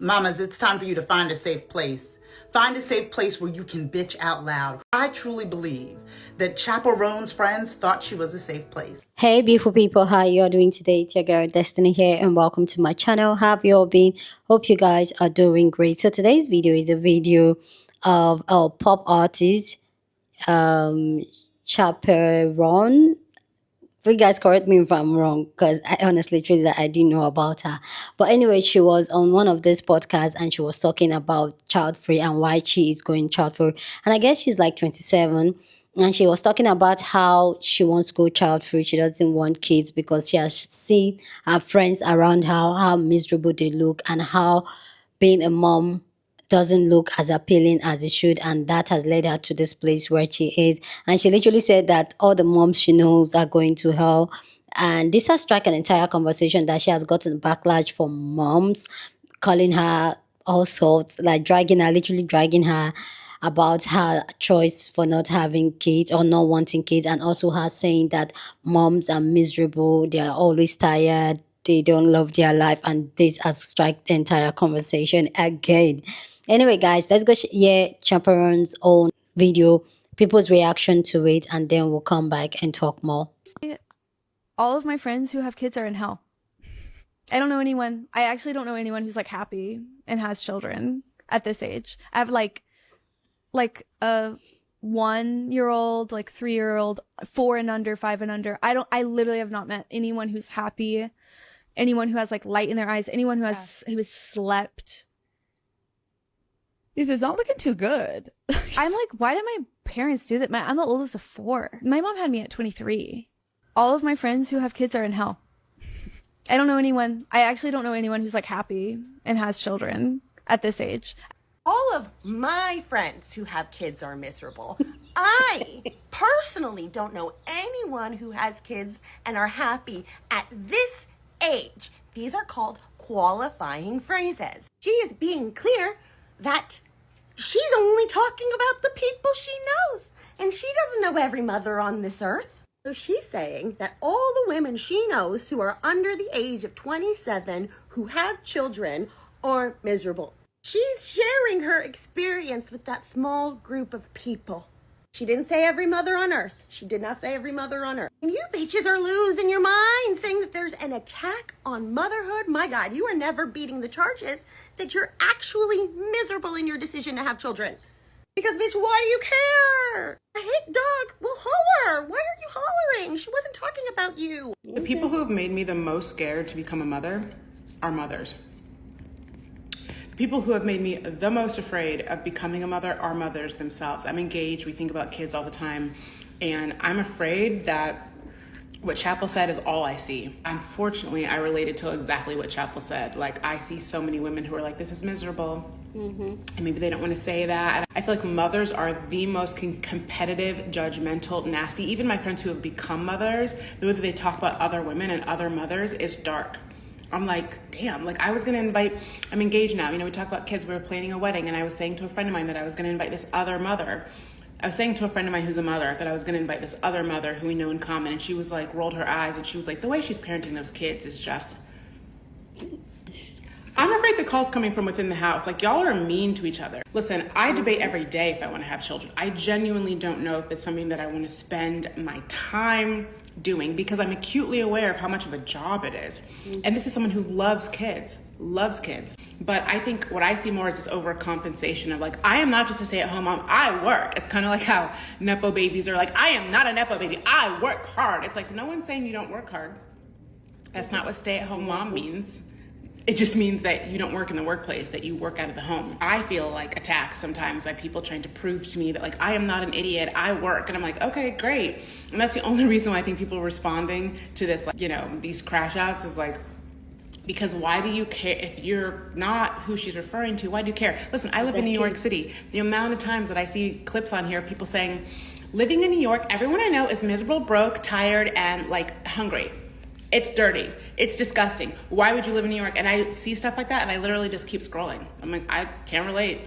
Mamas, it's time for you to find a safe place. Find a safe place where you can bitch out loud. I truly believe that Chappell Roan's friends thought she was a safe place. Hey beautiful people, how you all doing today? It's your girl Destiny here and welcome to my channel. How have you all been? Hope you guys are doing great. So today's video is a video of a pop artist, Chappell Roan. You guys correct me if I'm wrong, because I honestly truly that I didn't know about her. But anyway, she was on one of these podcasts and she was talking about child free and why she is going child free. And I guess she's like 27, and she was talking about how she wants to go child free. She doesn't want kids because she has seen her friends around her, how miserable they look, and how being a mom doesn't look as appealing as it should, and that has led her to this place where she is. And she literally said that all the moms she knows are going to hell, and this has struck an entire conversation that she has gotten backlash from moms calling her all sorts, like literally dragging her about her choice for not having kids or not wanting kids, and also her saying that moms are miserable, they are always tired, they don't love their life, and this has struck the entire conversation again. Anyway, guys, let's go hear Chaperone's own video, people's reaction to it, and then we'll come back and talk more. All of my friends who have kids are in hell. I don't know anyone. I actually don't know anyone who's like happy and has children at this age. I have like a 1-year-old, like 3-year-old, 4 and under, 5 and under. I literally have not met anyone who's happy, anyone who has like light in their eyes, anyone who has slept. These are not looking too good. I'm like, why did my parents do that? I'm the oldest of 4. My mom had me at 23. All of my friends who have kids are in hell. I don't know anyone. I actually don't know anyone who's like happy and has children at this age. All of my friends who have kids are miserable. I personally don't know anyone who has kids and are happy at this age. These are called qualifying phrases. She is being clear that she's only talking about the people she knows, and she doesn't know every mother on this earth. So she's saying that all the women she knows who are under the age of 27 who have children are miserable. She's sharing her experience with that small group of people. She didn't say every mother on earth. She did not say every mother on earth. And you bitches are losing your mind saying that there's an attack on motherhood. My God, you are never beating the charges that you're actually miserable in your decision to have children. Because bitch, why do you care? I hate dog. Well, holler. Why are you hollering? She wasn't talking about you. The people who have made me the most scared to become a mother are mothers. People who have made me the most afraid of becoming a mother are mothers themselves. I'm engaged, we think about kids all the time, and I'm afraid that what Chapelle said is all I see. Unfortunately, I related to exactly what Chapelle said. Like, I see so many women who are like, this is miserable, and maybe they don't want to say that. And I feel like mothers are the most competitive, judgmental, nasty. Even my friends who have become mothers, the way that they talk about other women and other mothers is dark. I'm like, damn, like I'm engaged now. You know, we talk about kids, we were planning a wedding, and I was saying to a friend of mine that I was gonna invite this other mother. I was saying to a friend of mine who's a mother that I was gonna invite this other mother who we know in common, and she was like, rolled her eyes, and she was like, the way she's parenting those kids is just... I'm afraid the call's coming from within the house. Like, y'all are mean to each other. Listen, I debate every day if I wanna have children. I genuinely don't know if it's something that I wanna spend my time doing, because I'm acutely aware of how much of a job it is. And this is someone who loves kids. But I think what I see more is this overcompensation of like, I am not just a stay-at-home mom, I work. It's kind of like how Nepo babies are like, I am not a Nepo baby, I work hard. It's like, no one's saying you don't work hard. That's not what stay-at-home mom means. It just means that you don't work in the workplace, that you work out of the home. I feel like attacked sometimes by people trying to prove to me that like, I am not an idiot, I work. And I'm like, okay, great. And that's the only reason why I think people are responding to this, like, you know, these crash outs is like, because why do you care? If you're not who she's referring to, why do you care? Listen, I live in New York City. The amount of times that I see clips on here, people saying, living in New York, everyone I know is miserable, broke, tired, and like hungry. It's dirty. It's disgusting. Why would you live in New York? And I see stuff like that and I literally just keep scrolling. I'm like, I can't relate.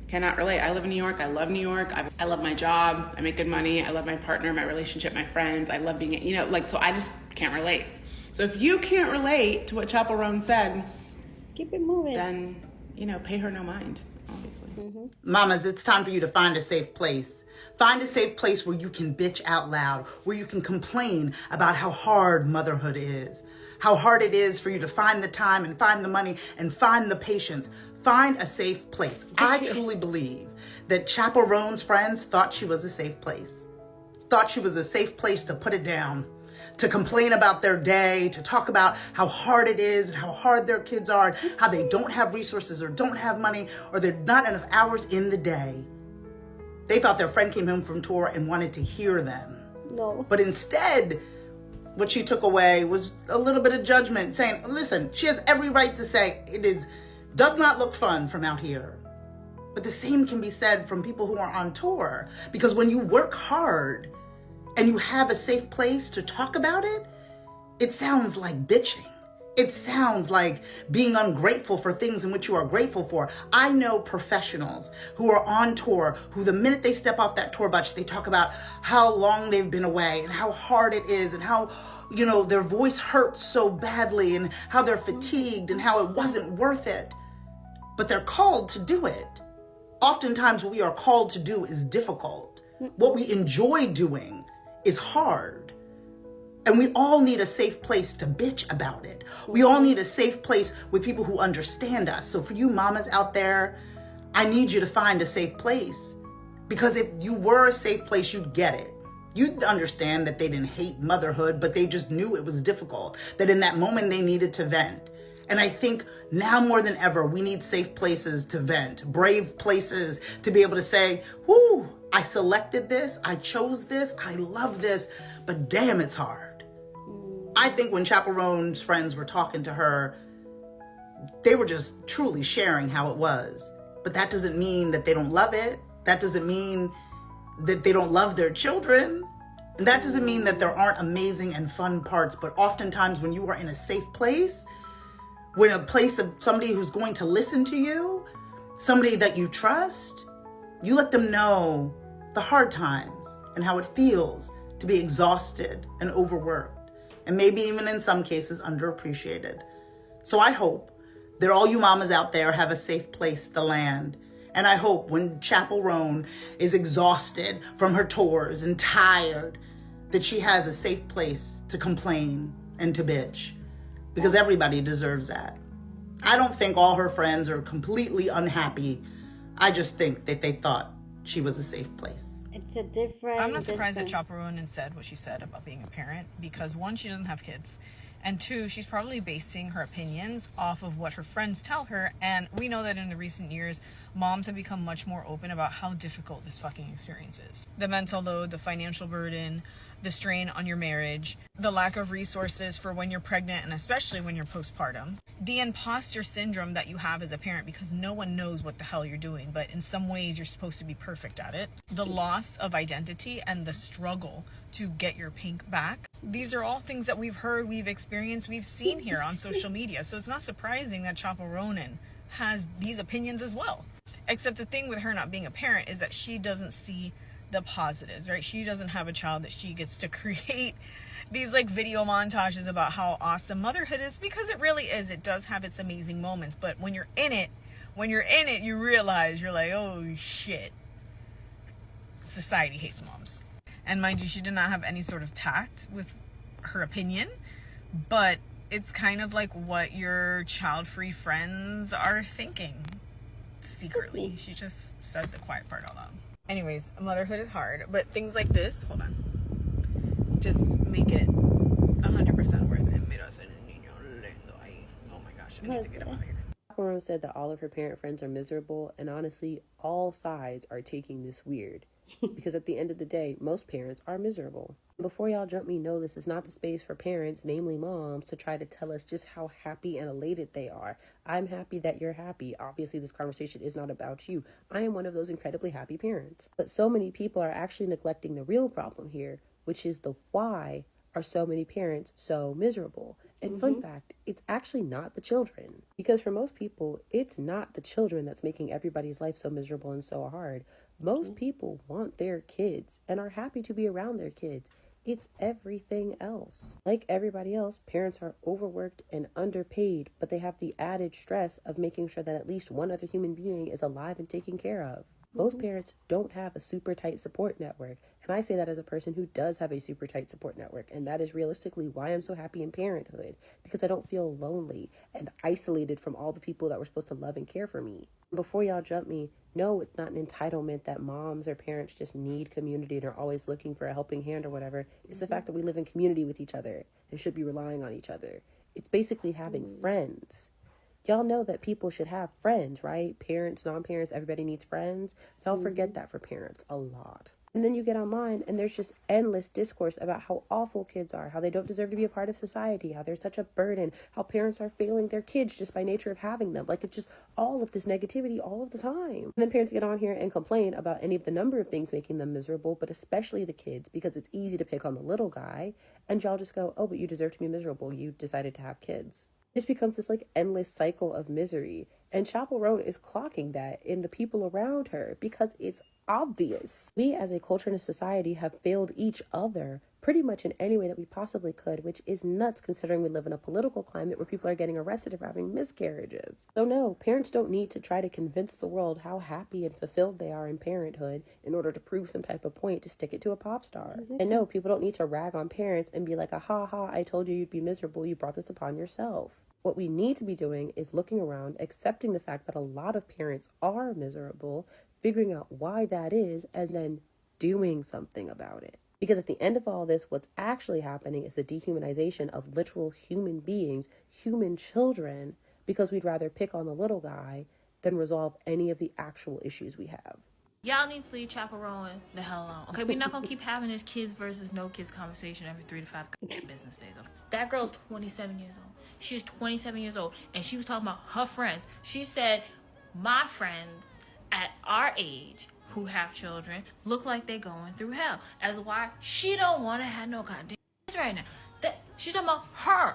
Cannot relate. I live in New York. I love New York. I love my job. I make good money. I love my partner, my relationship, my friends. I love being, you know, like, so I just can't relate. So if you can't relate to what Chappell Roan said, Keep it moving. then, pay her no mind, obviously. Mamas, it's time for you to find a safe place. Find a safe place where you can bitch out loud, where you can complain about how hard motherhood is, how hard it is for you to find the time and find the money and find the patience. Find a safe place. I truly believe that Chappell Roan's friends thought she was a safe place. Thought she was a safe place to put it down, to complain about their day, to talk about how hard it is and how hard their kids are, and how they don't have resources or don't have money or there's not enough hours in the day. They thought their friend came home from tour and wanted to hear them. No. But instead, what she took away was a little bit of judgment, saying, listen, she has every right to say does not look fun from out here. But the same can be said from people who are on tour, because when you work hard and you have a safe place to talk about it, it sounds like bitching. It sounds like being ungrateful for things in which you are grateful for. I know professionals who are on tour who the minute they step off that tour bus, they talk about how long they've been away and how hard it is and how, their voice hurts so badly and how they're fatigued and how it wasn't worth it. But they're called to do it. Oftentimes what we are called to do is difficult. What we enjoy doing is hard. And we all need a safe place to bitch about it. We all need a safe place with people who understand us. So for you mamas out there, I need you to find a safe place. Because if you were a safe place, you'd get it. You'd understand that they didn't hate motherhood, but they just knew it was difficult. That in that moment they needed to vent. And I think now more than ever, we need safe places to vent, brave places to be able to say, whoo, I selected this, I chose this, I love this, but damn, it's hard. I think when Chappell Roan's friends were talking to her, they were just truly sharing how it was. But that doesn't mean that they don't love it. That doesn't mean that they don't love their children. And that doesn't mean that there aren't amazing and fun parts. But oftentimes when you are in a safe place, when a place of somebody who's going to listen to you, somebody that you trust, you let them know the hard times and how it feels to be exhausted and overworked, and maybe even in some cases underappreciated. So I hope that all you mamas out there have a safe place to land. And I hope when Chappell Roan is exhausted from her tours and tired, that she has a safe place to complain and to bitch. Because everybody deserves that. I don't think all her friends are completely unhappy. I just think that they thought she was a safe place. It's a different... I'm not surprised that Chappell Roan said what she said about being a parent, because one, she doesn't have kids, and two, she's probably basing her opinions off of what her friends tell her, and we know that in the recent years, moms have become much more open about how difficult this fucking experience is. The mental load, the financial burden, the strain on your marriage, the lack of resources for when you're pregnant and especially when you're postpartum, the imposter syndrome that you have as a parent because no one knows what the hell you're doing, but in some ways you're supposed to be perfect at it, the loss of identity and the struggle to get your pink back. These are all things that we've heard, we've experienced, we've seen here on social media. So it's not surprising that Chappell Roan has these opinions as well. Except the thing with her not being a parent is that she doesn't see the positives, right? She doesn't have a child that she gets to create these like video montages about how awesome motherhood is, because it really is. It does have its amazing moments, but when you're in it, you realize you're like, oh shit, society hates moms. And mind you, she did not have any sort of tact with her opinion, but it's kind of like what your child-free friends are thinking secretly. She just said the quiet part out loud. Anyways, motherhood is hard, but things like this, hold on, just make it 100% worth it. Oh my gosh, I need to get out of here. Chappell Roan said that all of her parent friends are miserable, and honestly, all sides are taking this weird. Because at the end of the day, most parents are miserable. Before y'all jump me, no, this is not the space for parents, namely moms, to try to tell us just how happy and elated they are. I'm happy that you're happy. Obviously, this conversation is not about you. I am one of those incredibly happy parents. But so many people are actually neglecting the real problem here, which is the why are so many parents so miserable. And fun fact, it's actually not the children. Because for most people, it's not the children that's making everybody's life so miserable and so hard. Most people want their kids and are happy to be around their kids. It's everything else. Like everybody else, parents are overworked and underpaid, but they have the added stress of making sure that at least one other human being is alive and taken care of. Most parents don't have a super tight support network, and I say that as a person who does have a super tight support network, and that is realistically why I'm so happy in parenthood, because I don't feel lonely and isolated from all the people that were supposed to love and care for me. Before y'all jump me, no, it's not an entitlement that moms or parents just need community and are always looking for a helping hand or whatever. It's the fact that we live in community with each other and should be relying on each other. It's basically having friends. Y'all know that people should have friends, right? Parents, non-parents, everybody needs friends. Y'all forget that for parents a lot. And then you get online and there's just endless discourse about how awful kids are, how they don't deserve to be a part of society, how there's such a burden, how parents are failing their kids just by nature of having them. Like, it's just all of this negativity all of the time. And then parents get on here and complain about any of the number of things making them miserable, but especially the kids, because it's easy to pick on the little guy. And y'all just go, oh, but you deserve to be miserable. You decided to have kids. This becomes this like endless cycle of misery. And Chappell Roan is clocking that in the people around her because it's obvious. We as a culture and a society have failed each other pretty much in any way that we possibly could, which is nuts considering we live in a political climate where people are getting arrested for having miscarriages. So no, parents don't need to try to convince the world how happy and fulfilled they are in parenthood in order to prove some type of point to stick it to a pop star. And no, people don't need to rag on parents and be like, ha ha, I told you you'd be miserable, you brought this upon yourself. What we need to be doing is looking around, accepting the fact that a lot of parents are miserable, figuring out why that is, and then doing something about it. Because at the end of all this, what's actually happening is the dehumanization of literal human beings, human children, because we'd rather pick on the little guy than resolve any of the actual issues we have. Y'all need to leave Chappell Roan the hell alone. Okay, we're not gonna keep having this kids versus no kids conversation every 3 to 5 business days. Okay, that girl's 27 years old. She's 27 years old, and she was talking about her friends. She said, "My friends at our age who have children look like they're going through hell." As why she don't want to have no goddamn kids right now. That she's talking about her.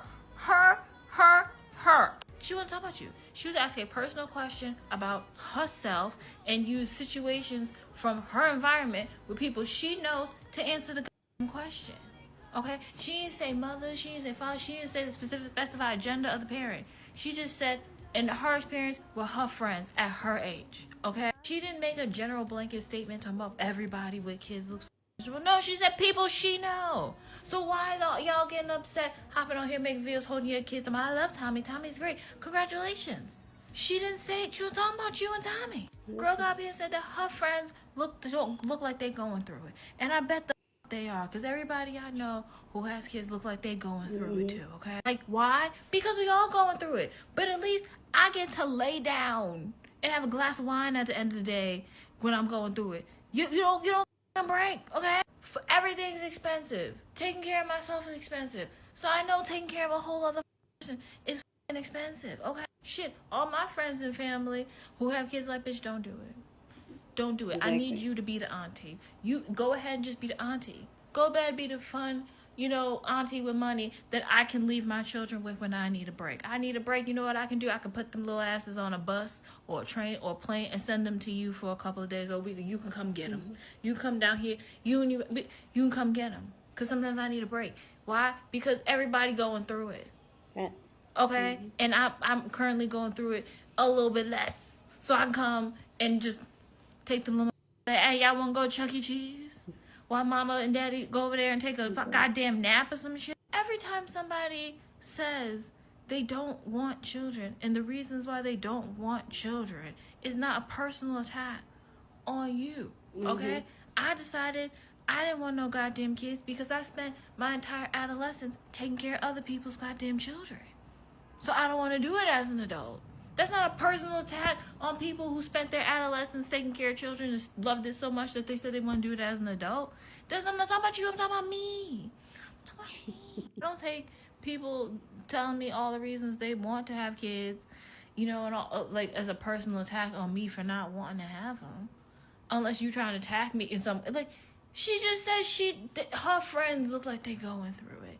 She wasn't talking about you. She was asking a personal question about herself and used situations from her environment with people she knows to answer the question. Okay? She didn't say mother, she didn't say father, she didn't say the specified gender of the parent. She just said, in her experience with her friends at her age. Okay? She didn't make a general blanket statement talking about everybody with kids looks miserable. No, she said people she know. So why y'all getting upset, hopping on here, making videos, holding your kids? I love Tommy. Tommy's great. Congratulations. She didn't say it. She was talking about you and Tommy. Girl got up here and said that her friends don't look like they going through it. And I bet they are. Because everybody I know who has kids look like they going through it too, okay? Like, why? Because we all going through it. But at least I get to lay down and have a glass of wine at the end of the day when I'm going through it. You don't break, okay? Everything's expensive. Taking care of myself is expensive. So I know taking care of a whole other person is expensive, okay? Shit, all my friends and family who have kids like, bitch, don't do it. Don't do it. Exactly. I need you to be the auntie. You go ahead and just be the auntie. Go bed, be the fun, auntie with money that I can leave my children with when I need a break. I need a break. You know what I can do? I can put them little asses on a bus or a train or a plane and send them to you for a couple of days or a week. You can come get them. Mm-hmm. You come down here. You can come get them. Because sometimes I need a break. Why? Because everybody going through it. Yeah. Okay? Mm-hmm. And I'm currently going through it a little bit less. So I can come and just take them little, hey, y'all want to go to Chuck E. Cheese? While mama and daddy go over there and take a goddamn nap or some shit. Every time somebody says they don't want children and the reasons why they don't want children is not a personal attack on you, okay? I decided I didn't want no goddamn kids because I spent my entire adolescence taking care of other people's goddamn children. So I don't want to do it as an adult. That's not a personal attack on people who spent their adolescence taking care of children and loved it so much that they said they want to do it as an adult. I'm not talking about you. I'm talking about me. Don't take people telling me all the reasons they want to have kids, and all, like as a personal attack on me for not wanting to have them. Unless you trying to attack me in some like. She just said her friends look like they going through it.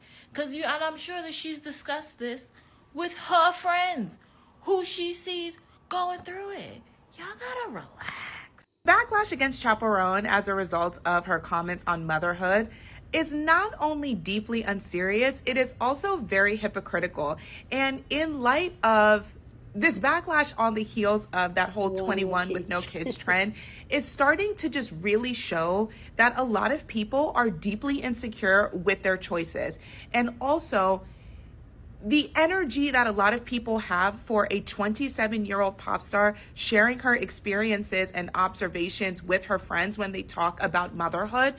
And I'm sure that she's discussed this with her friends who she sees going through it. Y'all gotta relax. Backlash against Chappell Roan as a result of her comments on motherhood is not only deeply unserious, it is also very hypocritical. And in light of this backlash on the heels of that whole 21 with no kids trend is starting to just really show that a lot of people are deeply insecure with their choices. And also, the energy that a lot of people have for a 27-year-old pop star sharing her experiences and observations with her friends when they talk about motherhood,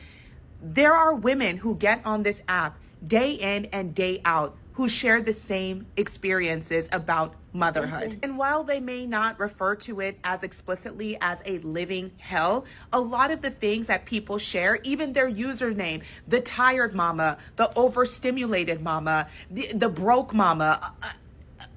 there are women who get on this app day in and day out who share the same experiences about motherhood. And while they may not refer to it as explicitly as a living hell, a lot of the things that people share, even their username, the tired mama, the overstimulated mama, the broke mama,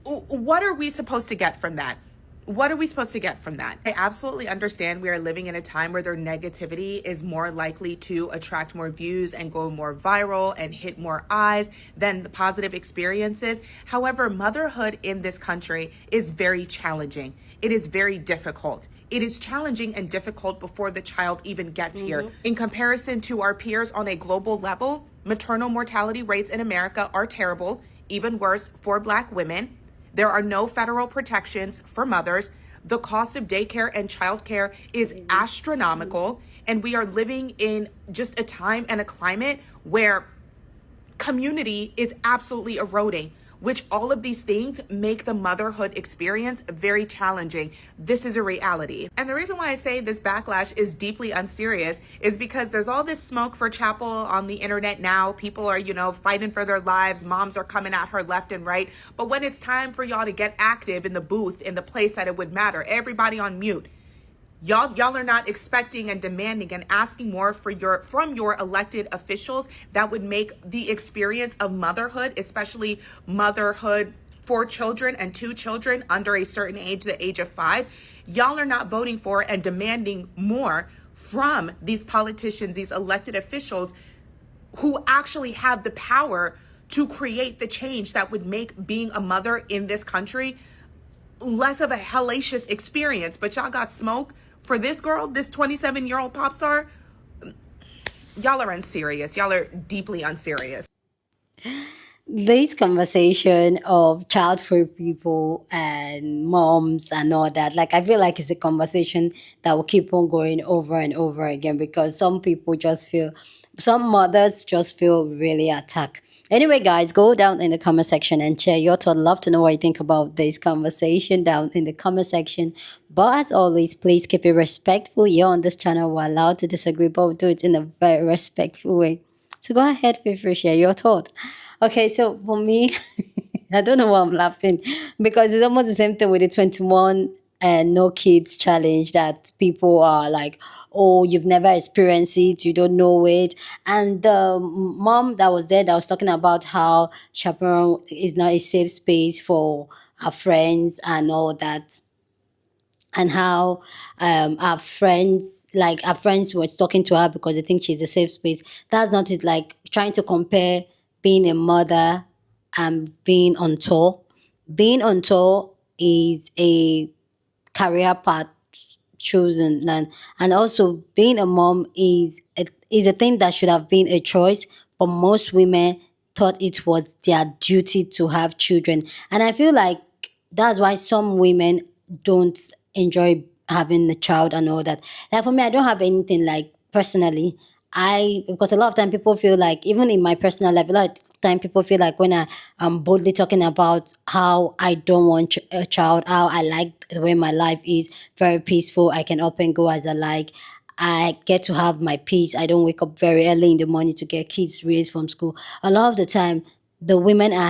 what are we supposed to get from that? What are we supposed to get from that? I absolutely understand we are living in a time where their negativity is more likely to attract more views and go more viral and hit more eyes than the positive experiences. However, motherhood in this country is very challenging. It is very difficult. It is challenging and difficult before the child even gets here. In comparison to our peers on a global level, maternal mortality rates in America are terrible, even worse for Black women. There are no federal protections for mothers. The cost of daycare and childcare is astronomical. And we are living in just a time and a climate where community is absolutely eroding, which all of these things make the motherhood experience very challenging. This is a reality. And the reason why I say this backlash is deeply unserious is because there's all this smoke for Chapel on the internet now. People are, fighting for their lives. Moms are coming at her left and right. But when it's time for y'all to get active in the booth, in the place that it would matter, everybody on mute. Y'all are not expecting and demanding and asking more from your elected officials that would make the experience of motherhood, especially motherhood for children and to children under a certain age, the age of 5. Y'all are not voting for and demanding more from these politicians, these elected officials who actually have the power to create the change that would make being a mother in this country less of a hellacious experience. But y'all got smoke for this girl, this 27-year-old pop star. Y'all are unserious. Y'all are deeply unserious. This conversation of child-free people and moms and all that, like, I feel like it's a conversation that will keep on going over and over again because some mothers just feel really attacked. Anyway, guys, go down in the comment section and share your thoughts. Love to know what you think about this conversation down in the comment section. But as always, please keep it respectful. You're on this channel. We're allowed to disagree, but do it in a very respectful way. So go ahead, feel free to share your thoughts. Okay, so for me, I don't know why I'm laughing because it's almost the same thing with the 21 and no kids challenge that people are like, oh, you've never experienced it, you don't know it. And the mom that was there that was talking about how Chappell Roan is not a safe space for her friends and all that, and how our friends were talking to her because they think she's a safe space. That's not it. Like, trying to compare being a mother and being on tour. Being on tour is a career path chosen, and also being a mom is a thing that should have been a choice, but most women thought it was their duty to have children. And I feel like that's why some women don't enjoy having a child and all that. Like, for me, I don't have anything, like, personally. Because a lot of time people feel like, even in my personal life, a lot of time people feel like when I'm boldly talking about how I don't want a child, how I like the way my life is, very peaceful, I can up and go as I like, I get to have my peace, I don't wake up very early in the morning to get kids raised from school. A lot of the time,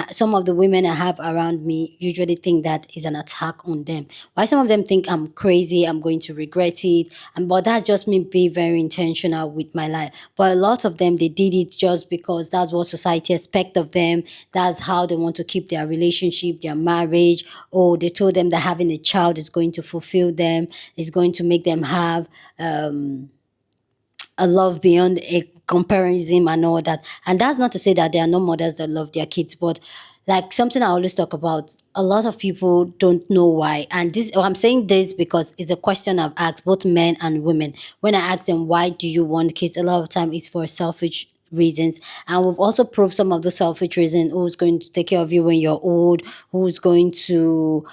some of the women I have around me usually think that is an attack on them. Why some of them think I'm crazy, I'm going to regret it, but that's just me being very intentional with my life. But a lot of them, they did it just because that's what society expects of them. That's how they want to keep their relationship, their marriage, or they told them that having a child is going to fulfill them, is going to make them have a love beyond a comparison and all that. And that's not to say that there are no mothers that love their kids, but like something I always talk about, a lot of people don't know why. And I'm saying this because it's a question I've asked both men and women. When I ask them, why do you want kids? A lot of time it's for selfish reasons. And we've also proved some of the selfish reasons: who's going to take care of you when you're old, who's going to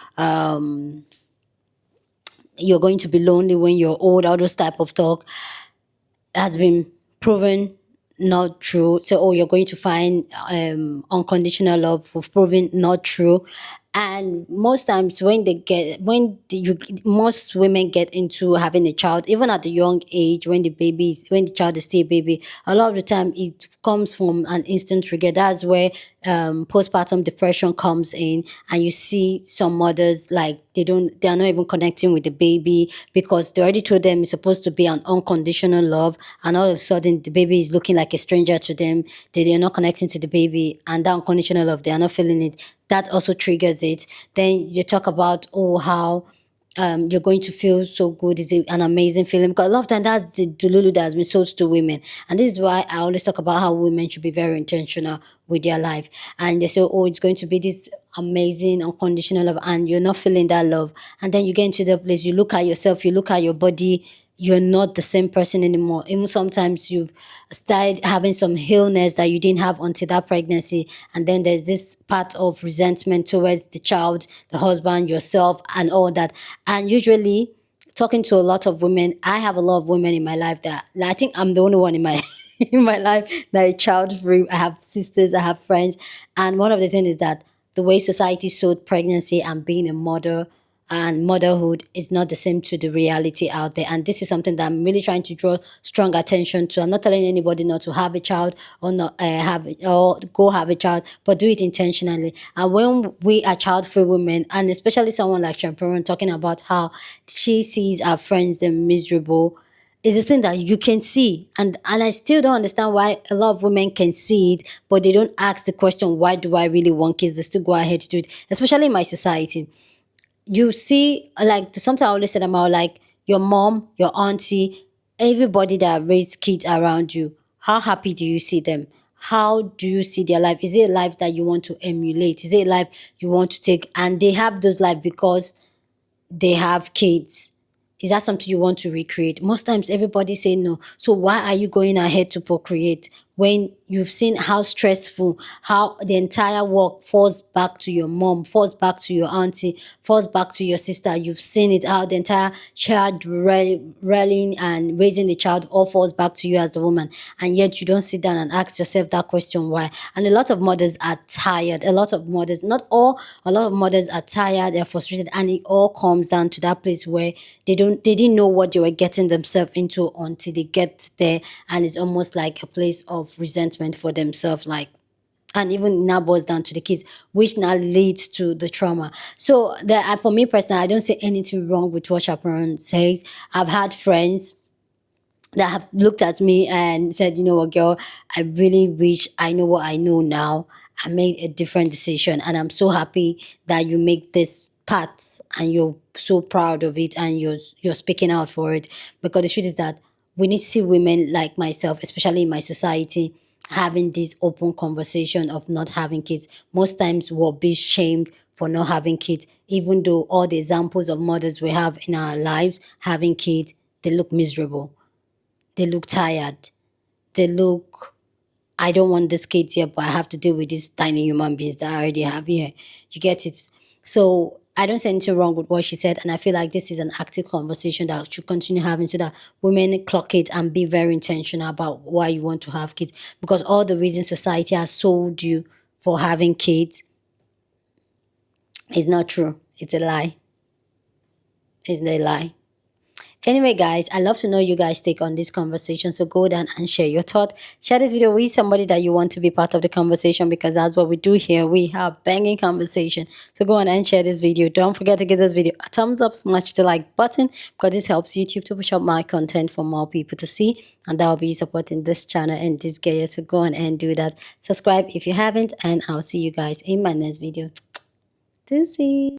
you're going to be lonely when you're old, all those type of talk has been proven not true. So, oh, you're going to find unconditional love, we've proven not true. And most times most women get into having a child, even at a young age, when the child is still a baby, a lot of the time it comes from an instant trigger. That's where postpartum depression comes in, and you see some mothers, like, they are not even connecting with the baby because they already told them it's supposed to be an unconditional love, and all of a sudden the baby is looking like a stranger to them. They're not connecting to the baby, and that unconditional love, they are not feeling it. That also triggers it. Then you talk about, oh, how you're going to feel so good. It's an amazing feeling, because a lot of time that's the delulu that has been sold to women. And this is why I always talk about how women should be very intentional with their life. And they say, oh, it's going to be this amazing unconditional love, and you're not feeling that love. And then you get into the place, you look at yourself, you look at your body, you're not the same person anymore. Even sometimes you've started having some illness that you didn't have until that pregnancy. And then there's this part of resentment towards the child, the husband, yourself, and all that. And usually, talking to a lot of women, I have a lot of women in my life that, I think I'm the only one in my in my life that is child free. I have sisters, I have friends. And one of the things is that the way society sold pregnancy and being a mother and motherhood is not the same to the reality out there. And this is something that I'm really trying to draw strong attention to. I'm not telling anybody not to have a child or not or go have a child, but do it intentionally. And when we are child-free women, and especially someone like Chappell Roan talking about how she sees her friends, they're miserable, is a thing that you can see. And I still don't understand why a lot of women can see it, but they don't ask the question, why do I really want kids? They still go ahead to do it, especially in my society. You see, like, sometimes I always say about, like, your mom, your auntie, everybody that raised kids around you. How happy do you see them? How do you see their life? Is it a life that you want to emulate? Is it a life you want to take? And they have those life because they have kids. Is that something you want to recreate? Most times everybody say no. So why are you going ahead to procreate when you've seen how stressful, how the entire work falls back to your mom, falls back to your auntie, falls back to your sister? You've seen it, how the entire child rallying and raising the child all falls back to you as a woman. And yet you don't sit down and ask yourself that question, why? And a lot of mothers are tired. A lot of mothers, not all, a lot of mothers are tired, they're frustrated, and it all comes down to that place where they didn't know what they were getting themselves into until they get there, and it's almost like a place of resentment for themselves, like, and even now boils down to the kids, which now leads to the trauma. So for me personally, I don't see anything wrong with what Chappell Roan says. I've had friends that have looked at me and said, you know what, girl, I really wish I know what I know now. I made a different decision, and I'm so happy that you make this path and you're so proud of it, and you're speaking out for it. Because the truth is that we need to see women like myself, especially in my society, having this open conversation of not having kids. Most times we'll be shamed for not having kids, even though all the examples of mothers we have in our lives having kids, they look miserable. They look tired. They look, I don't want this kids here, but I have to deal with these tiny human beings that I already have here. You get it? So I don't see anything wrong with what she said, and I feel like this is an active conversation that should continue having, so that women clock it and be very intentional about why you want to have kids. Because all the reasons society has sold you for having kids is not true. It's a lie. It's a lie. Anyway, guys, I love to know you guys' take on this conversation. So go down and share your thought. Share this video with somebody that you want to be part of the conversation, because that's what we do here. We have banging conversation. So go on and share this video. Don't forget to give this video a thumbs up, smash the like button, because this helps YouTube to push up my content for more people to see. And that will be supporting this channel and this girl. So go on and do that. Subscribe if you haven't, and I'll see you guys in my next video. Deuces.